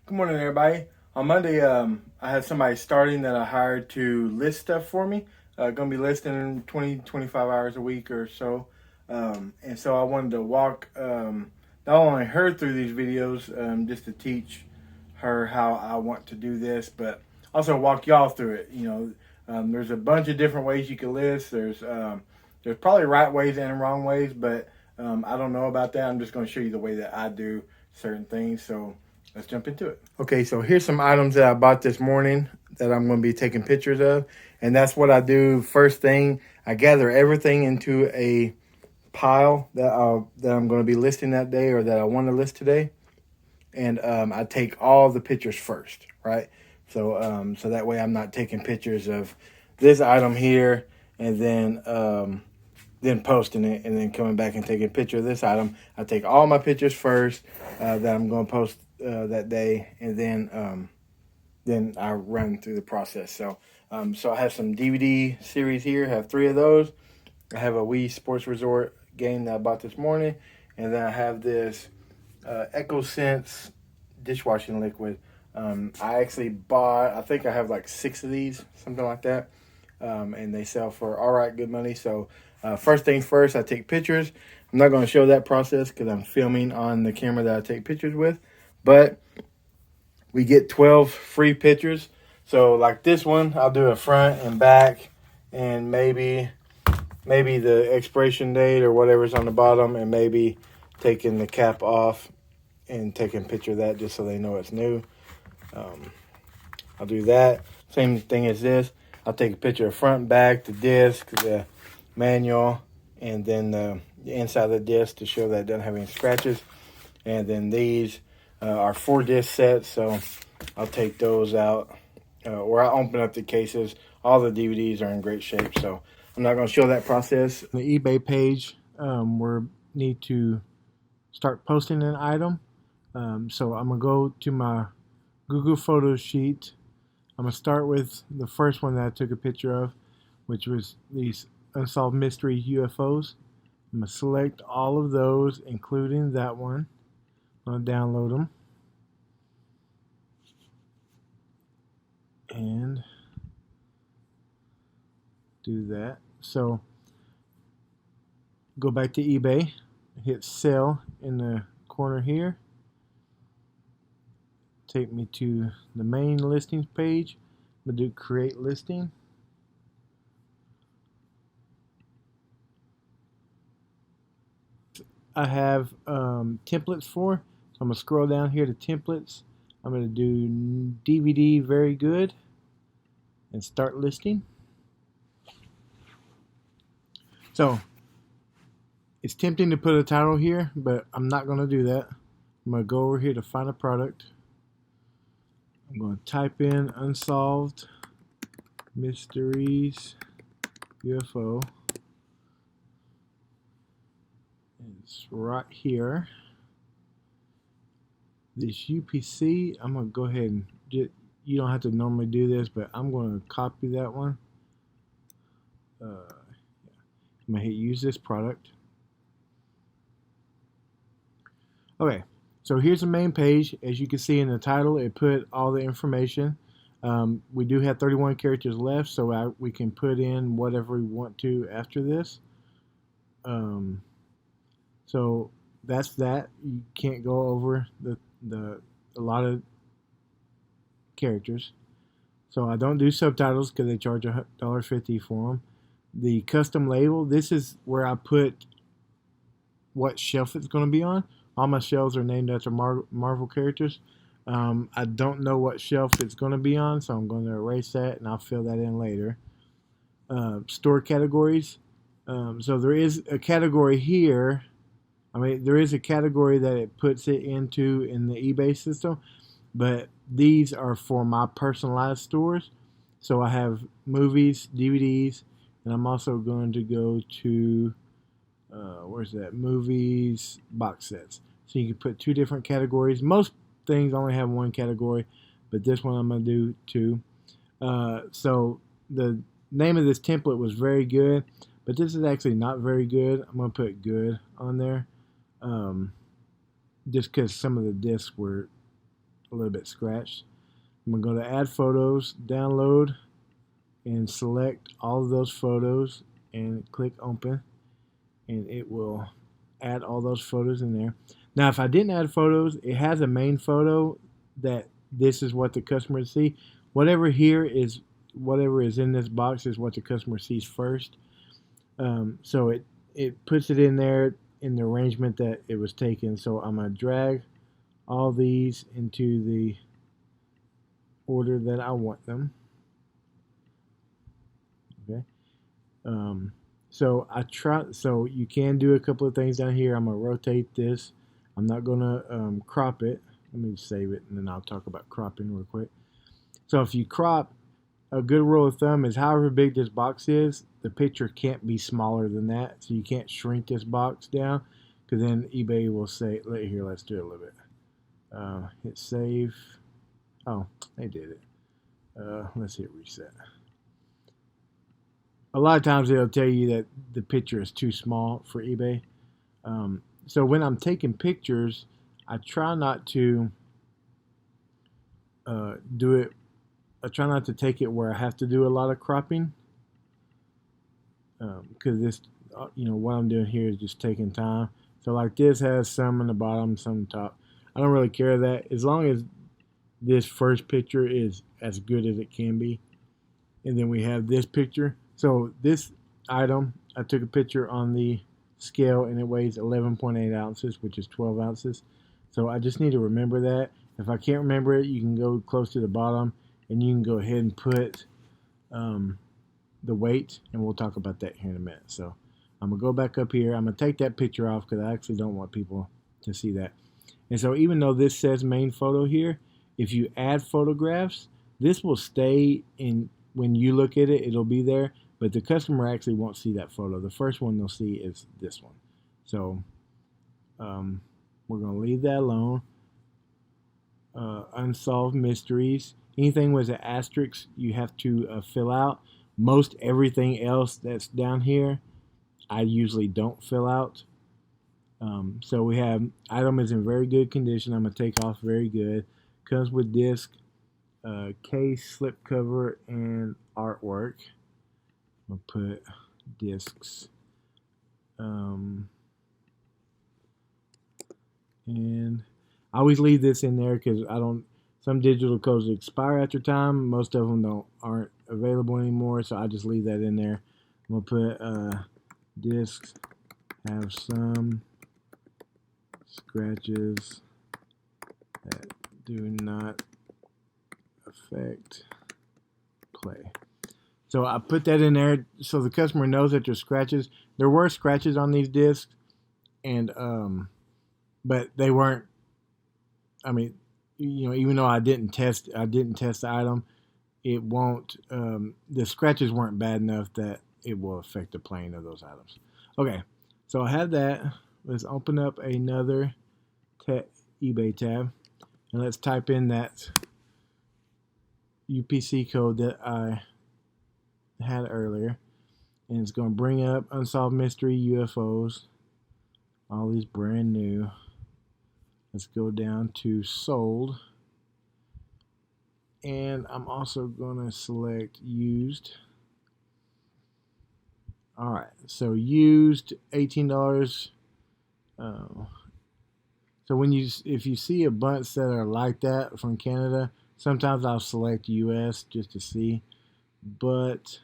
Good morning, everybody. On Monday, I had somebody starting that I hired to list stuff for me. Going to be listing 25 hours a week or so. And so I wanted to walk not only her through these videos just to teach her how I want to do this, but also walk y'all through it. There's a bunch of different ways you can list. There's probably right ways and wrong ways, but I don't know about that. I'm just going to show you the way that I do certain things. So let's jump into it. Okay, so here's some items that I bought this morning that I'm going to be taking pictures of. And that's what I do first thing. I gather everything into a pile that I'm going to be listing that day or that I want to list today. And I take all the pictures first, right? So that way I'm not taking pictures of this item here and then posting it and then coming back and taking a picture of this item. I take all my pictures first that I'm going to post that day, and then I run through the process. So I have some DVD series here. I have 3 of those. I have a Wii Sports Resort game that I bought this morning, and then I have this Ecclesastes dishwashing liquid. I actually bought, I think I have like 6 of these, something like that, and they sell for all right, good money. So first things first, I take pictures. I'm not going to show that process because I'm filming on the camera that I take pictures with, but we get 12 free pictures. So like this one, I'll do a front and back and maybe the expiration date or whatever's on the bottom, and maybe taking the cap off and taking a picture of that just so they know it's new. I'll do that. Same thing as this. I'll take a picture of front and back, the disc, the manual, and then the inside of the disc to show that it doesn't have any scratches. And then these are 4 disc sets, so I'll take those out. Or I'll open up the cases. All the DVDs are in great shape, so I'm not going to show that process. The eBay page, we need to start posting an item. So I'm going to go to my Google Photos sheet. I'm going to start with the first one that I took a picture of, which was these Unsolved Mystery UFOs. I'm going to select all of those, including that one. I'm going to download them. And do that. So go back to eBay, hit sell in the corner here. Take me to the main listings page. I'm going to do create listing. I have templates for. So I'm going to scroll down here to templates. I'm going to do DVD very good and start listing. So it's tempting to put a title here, but I'm not going to do that. I'm going to go over here to find a product. I'm going to type in Unsolved Mysteries UFO. It's right here. This UPC, I'm going to go ahead and you don't have to normally do this, but I'm going to copy that one. I'm going to hit use this product. Okay, so here's the main page. As you can see in the title, it put all the information. We do have 31 characters left, so we can put in whatever we want to after this. So that's that. You can't go over a lot of characters. So I don't do subtitles because they charge $1.50 for them. The custom label, this is where I put what shelf it's going to be on. All my shelves are named after Marvel characters. I don't know what shelf it's going to be on, so I'm going to erase that and I'll fill that in later. Store categories. So there is a category here. There is a category that it puts it into in the eBay system, but these are for my personalized stores. So I have movies, DVDs, and I'm also going to go to, where's that? Movies, box sets. So you can put 2 different categories. Most things only have 1 category, but this one I'm going to do 2. So the name of this template was very good, but this is actually not very good. I'm going to put good on there. Just because some of the discs were a little bit scratched. I'm going to go to add photos, download, and select all of those photos and click open, and it will add all those photos in there. Now, if I didn't add photos, it has a main photo that this is what the customer see. Whatever is in this box is what the customer sees first. So it puts it in there in the arrangement that it was taken. So I'm going to drag all these into the order that I want them. Okay. So you can do a couple of things down here. I'm going to rotate this. I'm not going to crop it. Let me save it, and then I'll talk about cropping real quick. So if you crop, a good rule of thumb is however big this box is, the picture can't be smaller than that. So you can't shrink this box down, because then eBay will say, here, let's do it a little bit. Hit save. Oh, they did it. Let's hit reset. A lot of times it'll tell you that the picture is too small for eBay. So when I'm taking pictures, I try not to do it. I try not to take it where I have to do a lot of cropping, because this, what I'm doing here is just taking time. So like this has some on the bottom, some on the top. I don't really care that, as long as this first picture is as good as it can be. And then we have this picture. So this item, I took a picture on the scale, and it weighs 11.8 ounces, which is 12 ounces. So I just need to remember that. If I can't remember it, you can go close to the bottom, and you can go ahead and put the weight, and we'll talk about that here in a minute. So I'm going to go back up here. I'm going to take that picture off because I actually don't want people to see that. And so even though this says main photo here, if you add photographs, this will stay in. When you look at it, it'll be there, but the customer actually won't see that photo. The first one they'll see is this one. So we're going to leave that alone. Unsolved mysteries. Anything with an asterisk you have to fill out. Most everything else that's down here, I usually don't fill out. So we have item is in very good condition. I'm going to take off very good. Comes with disc, case, slip cover, and artwork. I'm going to put discs. And I always leave this in there because some digital codes expire after time. Most of them aren't available anymore, so I just leave that in there. I'm going to put discs have some scratches that do not affect play. So I put that in there so the customer knows that there's scratches. There were scratches on these discs, and but they weren't. I mean, even though I didn't test the item, it won't. The scratches weren't bad enough that it will affect the playing of those items. Okay, so I have that. Let's open up another eBay tab, and let's type in that UPC code that I had earlier, and it's going to bring up Unsolved Mystery UFOs, all these brand new. Let's go down to sold, and I'm also going to select used. All right, so used, $18. So if you see a bunch that are like that from Canada, sometimes I'll select US just to see. But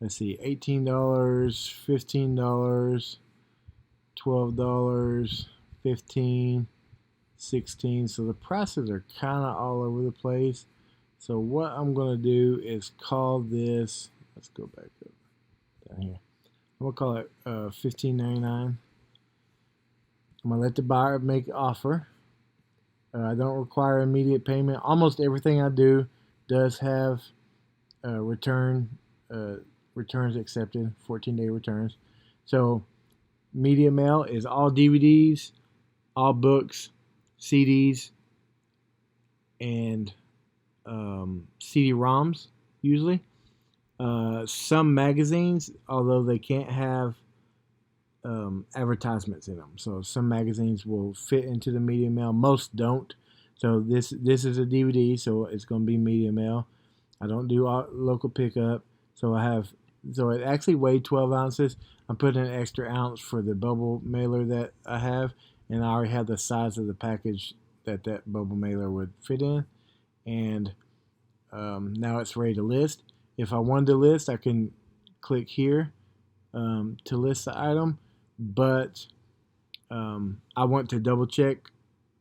let's see, $18, $15, $12, $15, $16. So the prices are kind of all over the place. So what I'm going to do is call this. Let's go back up down here. I'm going to call it $15.99. I'm going to let the buyer make an offer. I don't require immediate payment. Almost everything I do does have returns accepted, 14-day returns. So media mail is all DVDs, all books, CDs, and CD-ROMs usually. Some magazines, although they can't have advertisements in them. So some magazines will fit into the media mail. Most don't. So this is a DVD, so it's going to be medium mail. I don't do local pickup, so it actually weighed 12 ounces. I'm putting an extra ounce for the bubble mailer that I have, and I already have the size of the package that bubble mailer would fit in, and now it's ready to list. If I wanted to list, I can click here to list the item, but I want to double check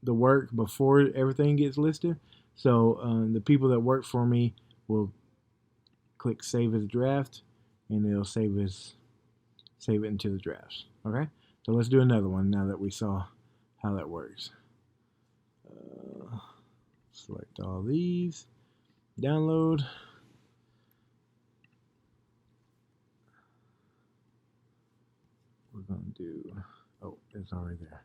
the work before everything gets listed. So the people that work for me will click save as draft, and it'll save it into the drafts. Okay, so let's do another one now that we saw how that works. Select all these, download. We're gonna do. Oh, it's already there.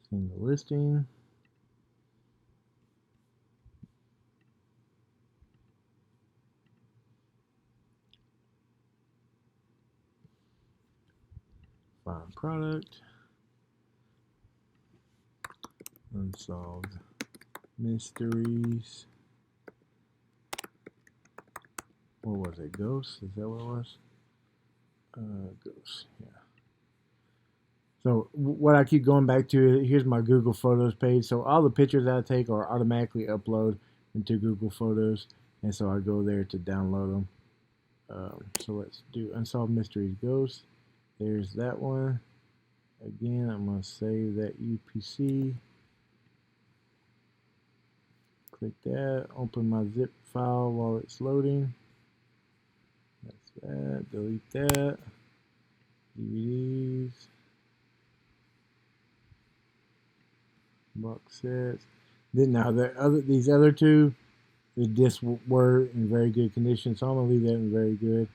Single listing. Find product. Unsolved mysteries. What was it? Ghosts? Is that what it was? Ghosts. Yeah. So what I keep going back to, here's my Google Photos page. So all the pictures I take are automatically uploaded into Google Photos, and so I go there to download them. So let's do Unsolved Mysteries Ghosts. There's that one. Again, I'm going to save that UPC. Click that. Open my zip file while it's loading. That's that. Delete that. DVDs. Box sets. Then now these other two, the discs were in very good condition, so I'm gonna leave that in very good.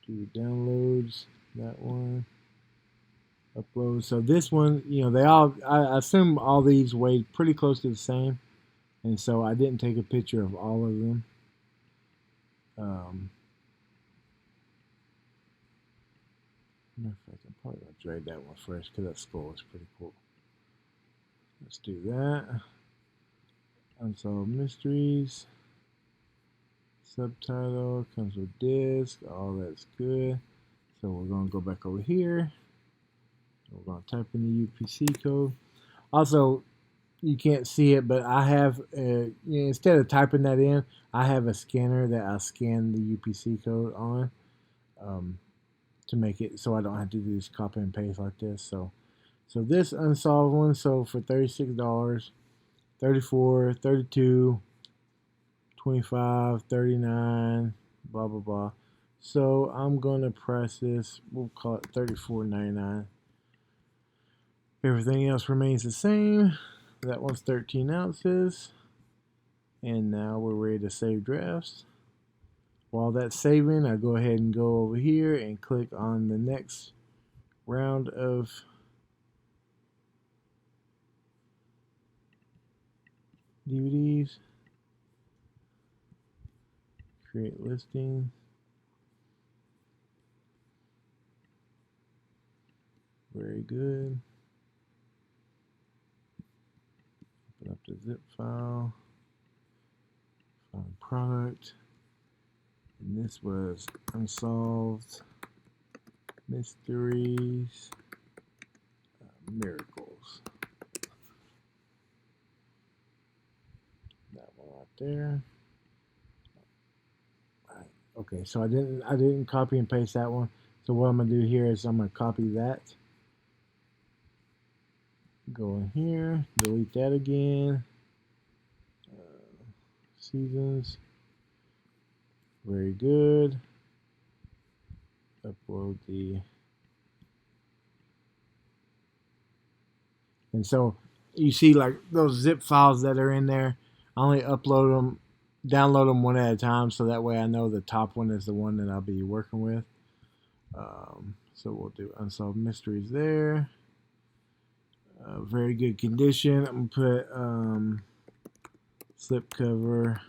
Do downloads. That one. Upload. So this one, I assume all these weighed pretty close to the same, and so I didn't take a picture of all of them. Matter of fact, I'm probably gonna drag that one first because that skull is pretty cool. Let's do that. Unsolved Mysteries. Subtitle comes with disc. All that's good. So we're gonna go back over here. We're gonna type in the UPC code. Also, you can't see it, but I have instead of typing that in, I have a scanner that I scan the UPC code on to make it so I don't have to do this copy and paste like this. So this unsolved one sold for $36, 34, 32, 25, 39, blah blah blah. So I'm gonna press this. We'll call it $34.99. Everything else remains the same. That one's 13 ounces. And now we're ready to save drafts. While that's saving, I go ahead and go over here and click on the next round of DVDs. Create listing. Very good. Open up the zip file. Find product. And this was Unsolved Mysteries Miracles. That one right there. Right. Okay, so I didn't copy and paste that one. So what I'm gonna do here is I'm gonna copy that. Go in here, delete that again. Seasons. Very good. Upload the. And so you see like those zip files that are in there, I only download them one at a time, so that way I know the top one is the one that I'll be working with. So we'll do Unsolved Mysteries there. Very good condition. I'm gonna put slip cover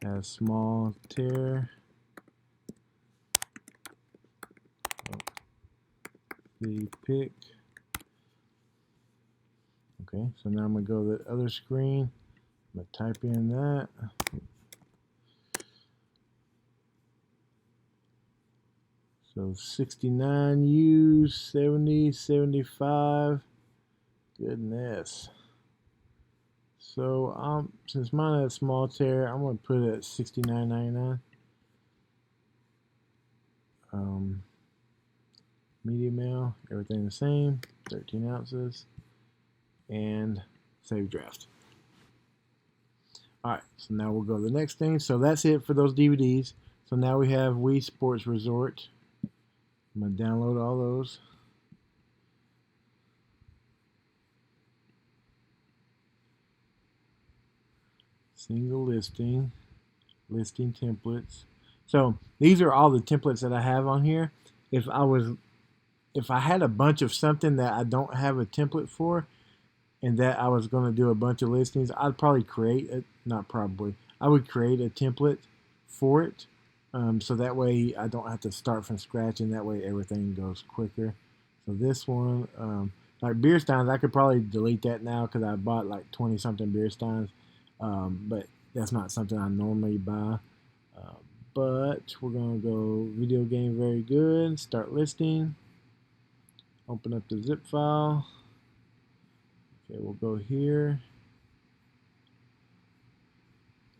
has small tear. Oh, the pick. Okay, so now I'm going to go to the other screen. I'm going to type in that. So 69 used, 70, 75. Goodness. So since mine has small tear, I'm going to put it at $69.99. Medium mail, everything the same, 13 ounces, and save draft. Alright, so now we'll go to the next thing. So that's it for those DVDs. So now we have Wii Sports Resort. I'm going to download all those. Single listing, listing templates. So these are all the templates that I have on here. If I had a bunch of something that I don't have a template for, and that I was going to do a bunch of listings, I'd probably create it. Not probably. I would create a template for it, so that way I don't have to start from scratch, and that way everything goes quicker. So this one, like beer steins, I could probably delete that now because I bought like 20 something beer steins, but that's not something I normally buy. But we're going to go video game, very good, start listing. Open up the zip file. Okay, we'll go here.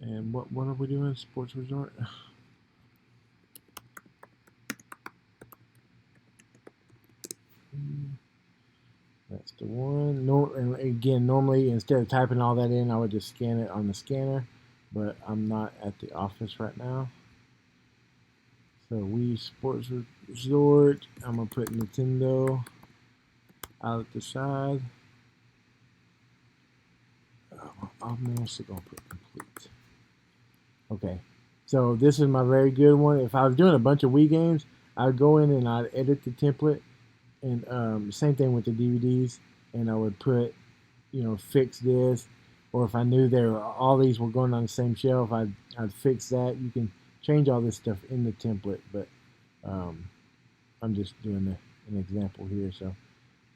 And what are we doing? Sports Resort? That's the one. No, and again, normally instead of typing all that in, I would just scan it on the scanner. But I'm not at the office right now. So Wii Sports Resort. I'm gonna put Nintendo out at the side. I'm also gonna put complete. Okay, so this is my very good one. If I was doing a bunch of Wii games, I'd go in and I'd edit the template, and same thing with the DVDs, and I would put, fix this, or if I knew all these were going on the same shelf, I'd fix that. You can change all this stuff in the template, but I'm just doing an example here. So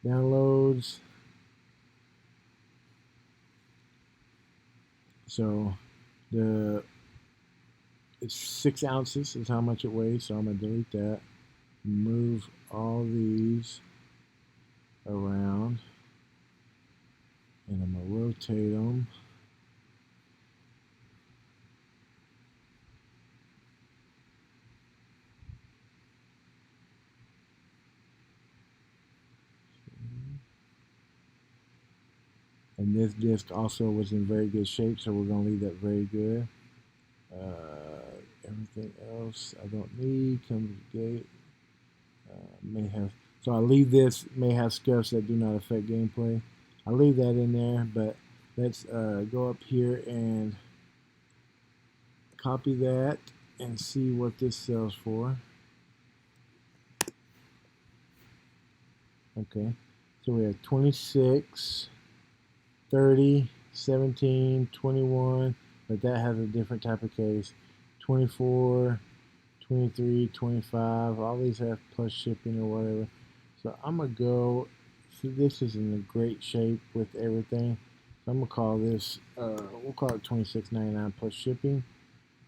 downloads. So it's 6 ounces is how much it weighs, so I'm going to delete that. Move all these around, and I'm going to rotate them. And this disc also was in very good shape, so we're going to leave that very good. Everything else I don't need. Comes to gate. May have, so I leave this. May have scuffs that do not affect gameplay. I'll leave that in there, but let's go up here and copy that and see what this sells for. Okay, so we have 26, 30, 17, 21, but that has a different type of case. 24, 23, 25, all these have plus shipping or whatever. So I'm going to go, see, this is in a great shape with everything. So I'm going to call this, we'll call it $26.99 plus shipping.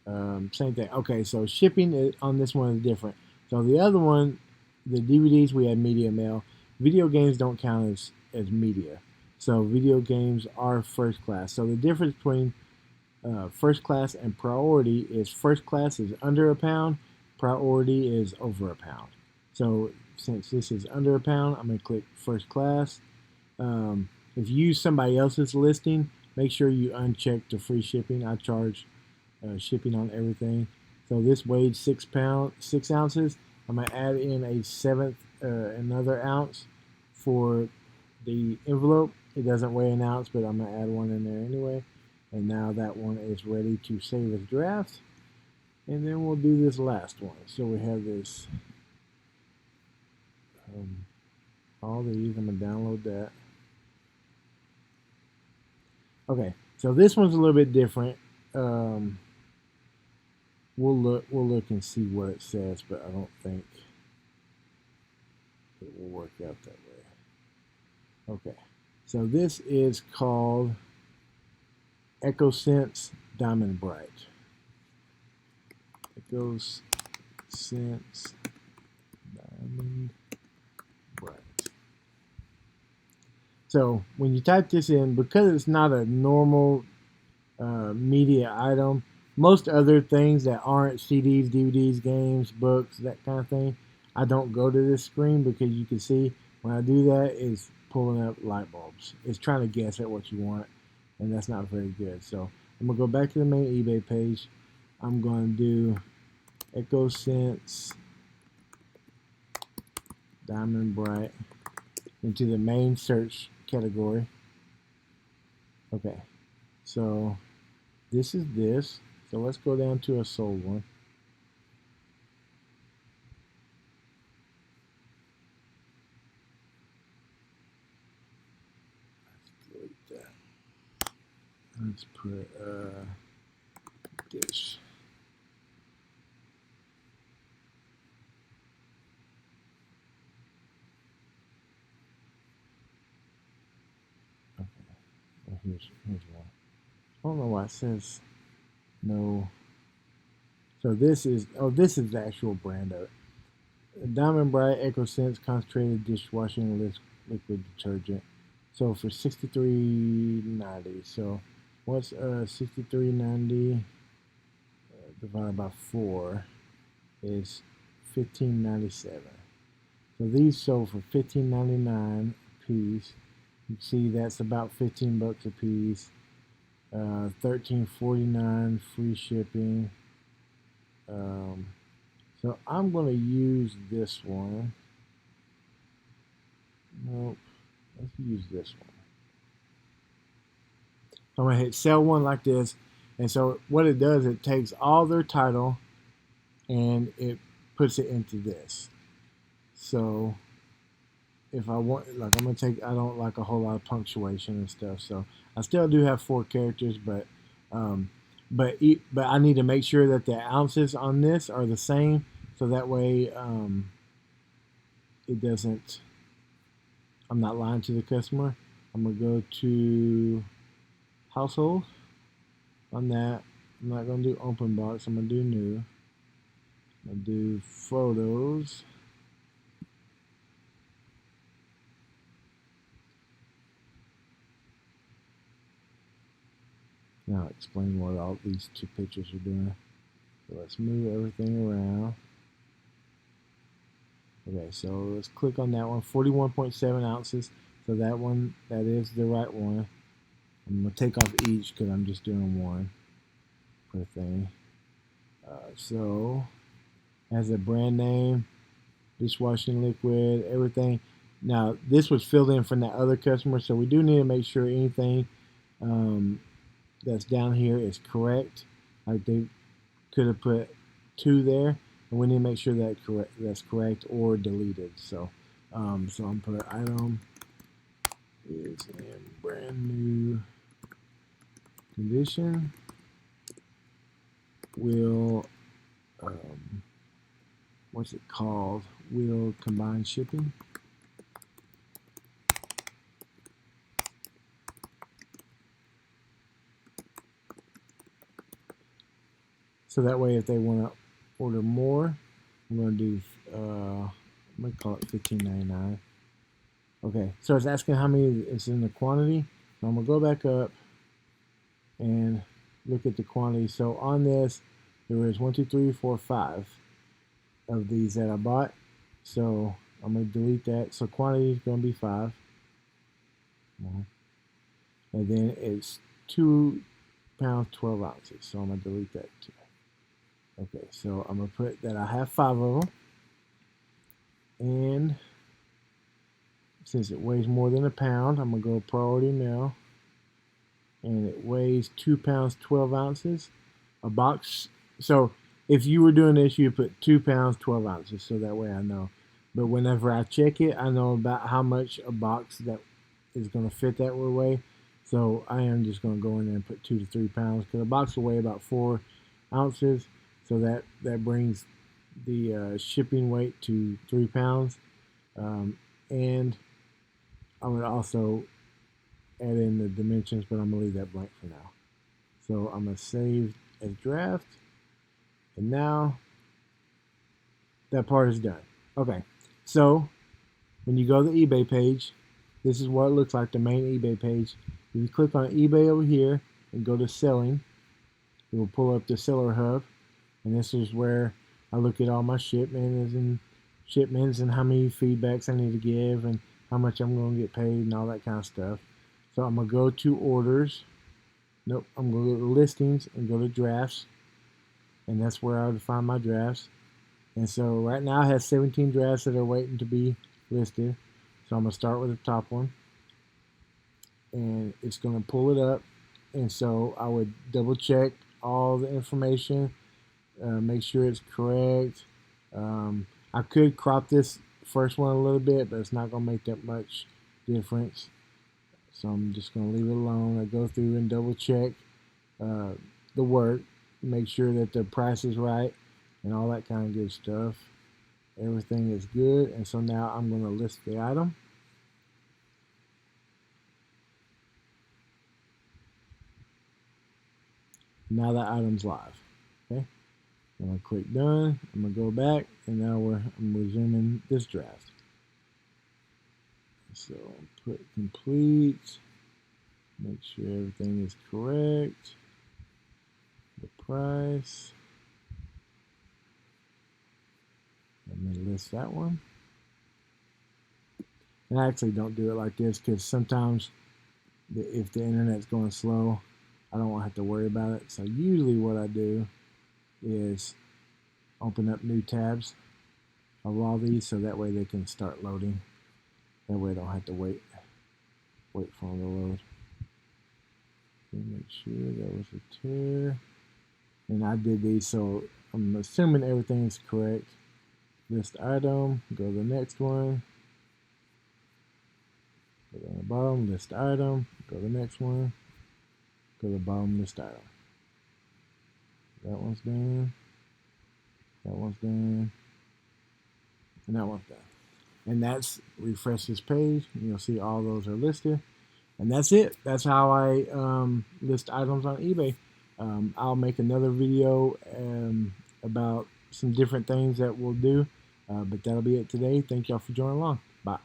Same thing. Okay, so shipping on this one is different. So the other one, the DVDs, we had media mail. Video games don't count as media. So video games are first class. So the difference between first class and priority is first class is under a pound, priority is over a pound. So since this is under a pound, I'm going to click first class. If you use somebody else's listing, make sure you uncheck the free shipping. I charge shipping on everything. So this weighed 6 ounces. I'm going to add in a seventh, another ounce for the envelope. It doesn't weigh an ounce, but I'm going to add one in there anyway. And now that one is ready to save as draft. And then we'll do this last one. So we have this, all these, I'm going to download that. Okay, so this one's a little bit different. We'll look and see what it says, but I don't think. it will work out that way. Okay, so this is called EchoSense Diamond Bright. EchoSense Diamond Bright. So when you type this in, because it's not a normal media item, most other things that aren't CDs, DVDs, games, books, that kind of thing, I don't go to this screen because you can see when I do that, it's pulling up light bulbs. It's trying to guess at what you want, and that's not very good. So I'm going to go back to the main eBay page. I'm going to do EchoSense Diamond Bright into the main search category. Okay, so this is this. So let's go down to a sold one. Let's delete that. Let's put dish. Okay, well, here's one. I don't know why it says no. So this is the actual brand of it. Diamond Bright EchoSense Concentrated Dishwashing Liquid Detergent. So for $63.90. So what's $63.90 divided by 4 is $15.97. So these sold for $15.99 a piece. You can see that's about 15 bucks a piece. $13.49 free shipping. So I'm going to use this one. Nope. Let's use this one. I'm going to hit sell one like this. And so what it does, it takes all their title and it puts it into this. So if I want, like I'm going to take, I don't like a whole lot of punctuation and stuff. So I still do have 4 characters, but I need to make sure that the ounces on this are the same. So that way it doesn't, I'm not lying to the customer. I'm going to go to household on that. I'm not going to do open box. I'm going to do new. I'm going to do photos. Now I'll explain what all these 2 pictures are doing. So let's move everything around. Okay, so let's click on that one. 41.7 ounces. So that one, that is the right one. I'm going to take off each because I'm just doing one per thing. So has a brand name, dishwashing liquid, everything. Now this was filled in from that other customer, so we do need to make sure anything that's down here is correct. Like they could have put 2 there, and we need to make sure that's correct or deleted. So so I'm put item is in brand new condition. Will what's it called? Will combine shipping. So that way, if they want to order more, I'm going to do, I'm going to call it $15.99. Okay, so it's asking how many is in the quantity. So I'm going to go back up and look at the quantity. So on this, there was 1, 2, 3, 4, 5 of these that I bought. So I'm going to delete that. So quantity is going to be 5. And then it's 2 pounds, 12 ounces. So I'm going to delete that too. Okay, so I'm going to put that I have 5 of them. And since it weighs more than a pound, I'm going to go priority mail. And it weighs 2 pounds, 12 ounces. A box. So if you were doing this, you put 2 pounds, 12 ounces. So that way I know. But whenever I check it, I know about how much a box that is going to fit that way. So I am just going to go in there and put 2 to 3 pounds. Because a box will weigh about 4 ounces. So that brings the shipping weight to 3 pounds. And I'm going to also add in the dimensions, but I'm going to leave that blank for now. So I'm going to save as draft. And now that part is done. Okay, so when you go to the eBay page, this is what it looks like, the main eBay page. If you click on eBay over here and go to selling, it will pull up the seller hub. And this is where I look at all my shipments and how many feedbacks I need to give and how much I'm going to get paid and all that kind of stuff. So I'm going to go to orders. Nope, I'm going to go to listings and go to drafts. And that's where I would find my drafts. And so right now I have 17 drafts that are waiting to be listed. So I'm going to start with the top one. And it's going to pull it up. And so I would double check all the information, make sure it's correct. I could crop this first one a little bit, but it's not going to make that much difference. So I'm just going to leave it alone. I go through and double check the work, make sure that the price is right and all that kind of good stuff. Everything is good. And so now I'm going to list the item. Now that item's live. Okay. I'm going to click done. I'm going to go back, and now I'm resuming this draft. So put complete. Make sure everything is correct. The price. I'm going to list that one. And I actually don't do it like this because sometimes if the internet's going slow, I don't want to have to worry about it. So usually what I do is open up new tabs of all these so that way they can start loading. That way I don't have to wait for them to load. Okay, make sure that was a tear. And I did these, so I'm assuming everything is correct. List item, go to the next one. Go to the bottom, list item, go to the next one. Go to the bottom, list item. That one's done. That one's done. And that one's done. And that's, refresh this page, and you'll see all those are listed. And that's it. That's how I list items on eBay. I'll make another video about some different things that we'll do. But that'll be it today. Thank y'all for joining along. Bye.